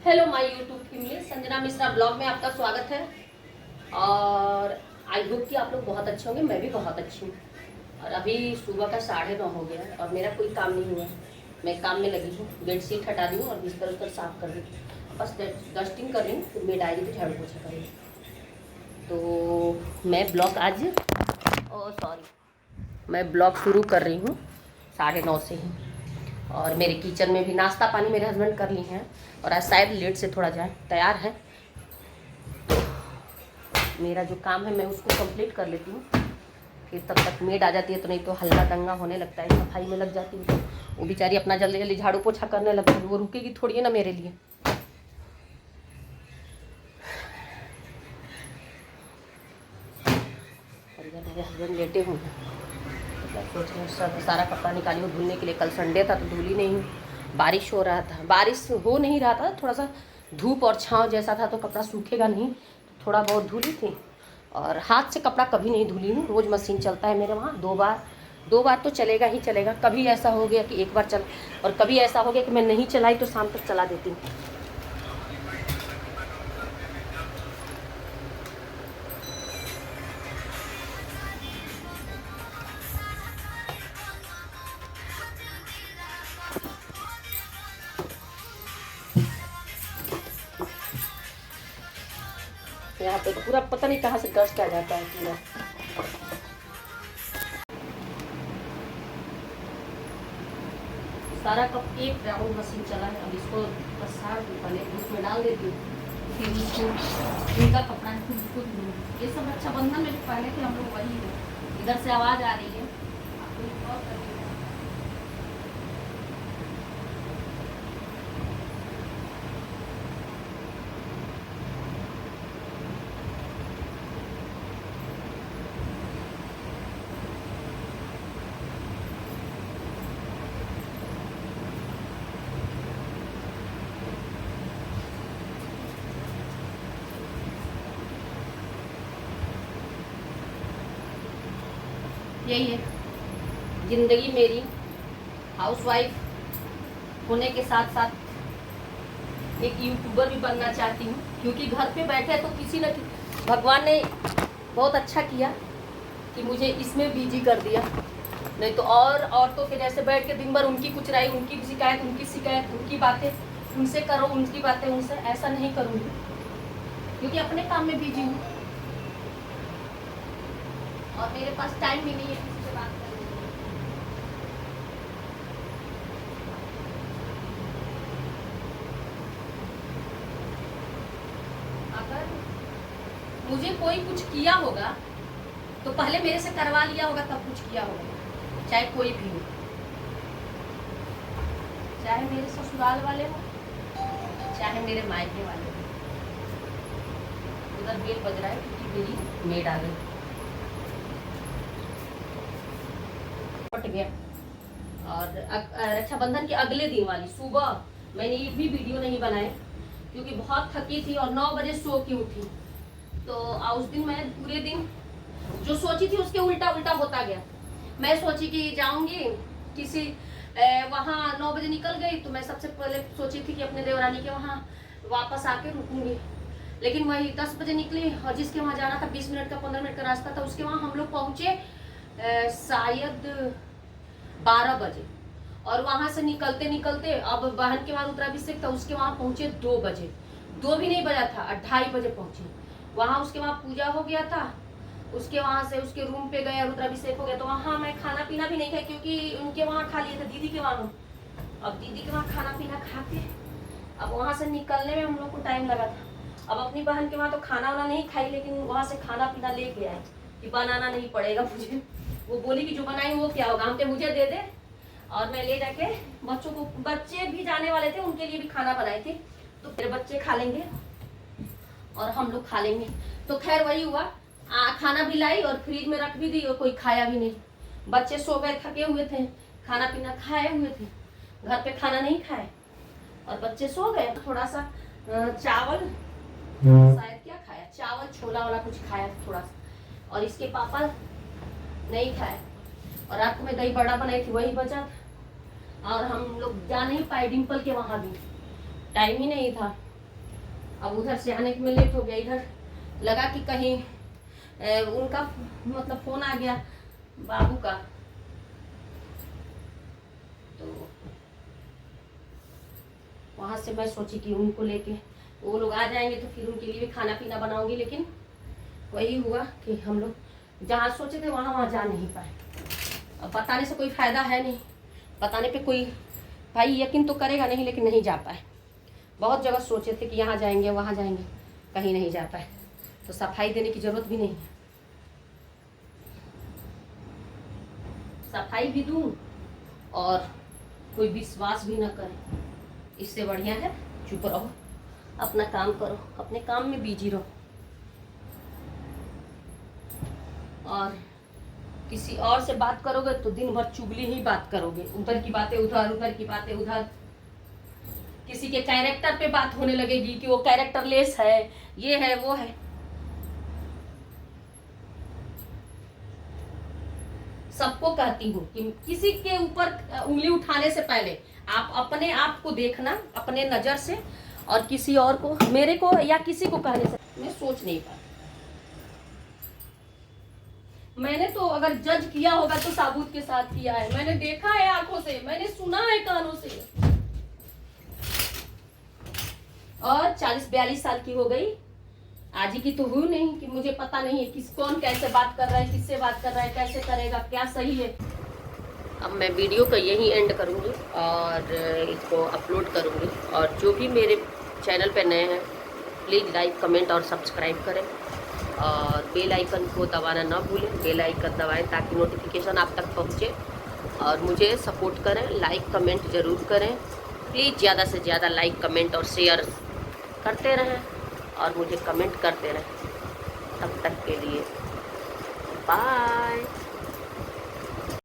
Hello my YouTube family, Sanjana Mishra blog में आपका स्वागत है। और आई होप कि आप लोग बहुत अच्छे होंगे। मैं भी बहुत अच्छी हूँ। और अभी सुबह का 9:30 हो गया है और मेरा कोई काम नहीं हुआ। मैं काम में लगी हूँ, बेडशीट हटा दी हूँ और बिस्तर उस्तर साफ कर दी, बस डस्टिंग कर रही हूँ, फिर मेड आएगी तो झाड़ू पोछा करूँगी। तो मैं ब्लॉग आज मैं ब्लॉग शुरू कर रही हूँ 9:30 से ही। और मेरे किचन में भी नाश्ता पानी मेरे हस्बैंड कर ली हैं और आज शायद लेट से थोड़ा जाए, तैयार है। तो मेरा जो काम है मैं उसको कंप्लीट कर लेती हूँ, फिर तब तक मेड आ जाती है, तो नहीं तो हल्ला दंगा होने लगता है, सफाई में लग जाती है। तो वो बेचारी अपना जल्दी जल्दी झाड़ू पोछा करने लगती है, वो रुकेगी थोड़ी है ना मेरे लिए। और इधर मेरे हस्बैंड लेटे हुए हैं, सोच रहे हैं सारा कपड़ा निकाली हूँ धुलने के लिए। कल संडे था तो धुली नहीं हूँ, बारिश हो रहा था, बारिश हो नहीं रहा था, थोड़ा सा धूप और छांव जैसा था, तो कपड़ा सूखेगा नहीं, तो थोड़ा बहुत धुली थी। और हाथ से कपड़ा कभी नहीं धुली हूँ, रोज़ मशीन चलता है मेरे वहाँ, दो बार तो चलेगा ही चलेगा। कभी ऐसा हो गया कि एक बार चल, और कभी ऐसा हो गया कि मैं नहीं चलाई तो शाम तक चला देती हूँ। यहाँ पे तो पूरा पता नहीं कहाँ से डस्ट आ जाता है पूरा। सारा कप एक राउंड मशीन चला है। अब इसको बस पहले धूप में डाल देती हूँ, फिर इसको इनका कपड़ा है खुद खुद धूँ। ये सब रक्षाबंधन में जो पहले थे हम लोग वही है। इधर से आवाज़ आ रही है, आपको इग्नोर करिएगा। यही है जिंदगी मेरी, हाउसवाइफ होने के साथ साथ एक यूट्यूबर भी बनना चाहती हूँ, क्योंकि घर पे बैठे तो किसी न भगवान ने बहुत अच्छा किया कि मुझे इसमें बिजी कर दिया। नहीं तो और औरतों के जैसे बैठ के दिन भर उनकी कुछ राय, उनकी शिकायत, उनकी बातें उनसे करो, उनकी बातें उनसे, ऐसा नहीं करूँगी क्योंकि अपने काम में बिजी हूँ और मेरे पास टाइम भी नहीं है किसी से बात करने के लिए। अगर मुझे कोई कुछ किया होगा तो पहले मेरे से करवा लिया होगा, तब कुछ किया होगा, चाहे कोई भी हो, चाहे मेरे ससुराल वाले हो, चाहे मेरे मायके वाले हो। उधर बेल बज रहा है क्योंकि मेरी मेड आ गई, फट गया। और रक्षाबंधन के अगले दिन वाली सुबह मैंने ये भी वीडियो नहीं बनाया क्योंकि बहुत थकी थी और 9 बजे सो के उठी। तो उस दिन मैं पूरे दिन जो सोची थी उसके उल्टा उल्टा होता गया। मैं सोची कि जाऊंगी किसी वहाँ 9 बजे निकल गई, तो मैं सबसे पहले सोची थी कि अपने देवरानी के वहाँ वापस आके रुकूंगी, लेकिन वही 10 बजे निकली और जिसके वहाँ जाना था 20 मिनट का 15 मिनट का रास्ता था, उसके वहाँ हम लोग पहुँचे शायद 12 बजे। और वहाँ से निकलते निकलते अब बहन के वहाँ रुद्राभिषेक था, उसके वहाँ पहुँचे 2 बजे, 2 भी नहीं बजा था, 2:30 बजे पहुँचे वहाँ। उसके वहाँ पूजा हो गया था, उसके वहाँ से उसके रूम पे गया, रुद्राभिषेक हो गया, तो वहाँ मैं खाना पीना भी नहीं खाई क्योंकि उनके वहाँ खा लिए थे, दीदी के वहाँ। अब दीदी के वहाँ खाना पीना खा के अब वहाँ से निकलने में हम लोग को टाइम लगा था। अब अपनी बहन के वहाँ तो खाना वाना नहीं खाई, लेकिन वहाँ से खाना पीना लेके आए कि बनाना नहीं पड़ेगा मुझे। वो बोली कि जो बनाई वो क्या होगा, हम पे मुझे दे दे। और मैं ले जाके बच्चों को, बच्चे भी जाने वाले थे उनके लिए भी खाना बनाए थे, तो फिर बच्चे खा लेंगे और हम लोग खा लेंगे। तो खैर वही हुआ, खाना भी लाई और फ्रिज में रख भी दी और कोई खाया भी नहीं। बच्चे सो गए, थके हुए थे, खाना पीना खाए हुए थे, घर पे खाना नहीं खाए और बच्चे सो गए। थोड़ा सा चावल, शायद क्या खाया, चावल छोला वाला कुछ खाया थोड़ा सा, और इसके पापा नहीं खाए। और रात को मैं दही बड़ा बनाई थी, वही बचा था। और हम लोग जा नहीं पाए डिम्पल के वहाँ भी, टाइम ही नहीं था। अब उधर से आने में लेट हो गया, इधर लगा कि कहीं उनका मतलब फोन आ गया बाबू का, तो वहाँ से मैं सोची कि उनको लेके वो लोग आ जाएंगे तो फिर उनके लिए भी खाना पीना बनाऊंगी, लेकिन वही हुआ कि हम लोग जहाँ सोचे थे वहाँ जा नहीं पाए। अब बताने से कोई फ़ायदा है नहीं, बताने पे कोई भाई यकीन तो करेगा नहीं, लेकिन नहीं जा पाए। बहुत जगह सोचे थे कि यहाँ जाएंगे वहाँ जाएंगे, कहीं नहीं जा पाए। तो सफाई देने की ज़रूरत भी नहीं है, सफाई भी दूँ और कोई विश्वास भी ना करे, इससे बढ़िया है चुप रहो, अपना काम करो, अपने काम में बिजी रहो। और किसी और से बात करोगे तो दिन भर चुगली ही बात करोगे, उधर की बातें उधर, उधर की बातें उधर। किसी के कैरेक्टर पे बात होने लगेगी कि वो कैरेक्टरलेस है, ये है वो है। सबको कहती हूँ कि किसी के ऊपर उंगली उठाने से पहले आप अपने आप को देखना अपने नज़र से, और किसी और को, मेरे को या किसी को कहने से मैं सोच नहीं पाती। मैंने तो अगर जज किया होगा तो साबुत के साथ किया है, मैंने देखा है आंखों से, मैंने सुना है कानों से। और 40-42 साल की हो गई, आज ही की तो हुई नहीं कि मुझे पता नहीं है किस कौन कैसे बात कर रहा है, किससे बात कर रहा है, कैसे करेगा, क्या सही है। अब मैं वीडियो का यही एंड करूँगी और इसको अपलोड करूँगी। और जो भी मेरे चैनल पे नए हैं प्लीज़ लाइक कमेंट और सब्सक्राइब करें, और बेल आइकन को दबाना ना भूलें। बेल आइकन दबाएं ताकि नोटिफिकेशन आप तक पहुँचे, और मुझे सपोर्ट करें, लाइक कमेंट ज़रूर करें प्लीज़। ज़्यादा से ज़्यादा लाइक कमेंट और शेयर करते रहें और मुझे कमेंट करते रहें। तब तक के लिए बाय।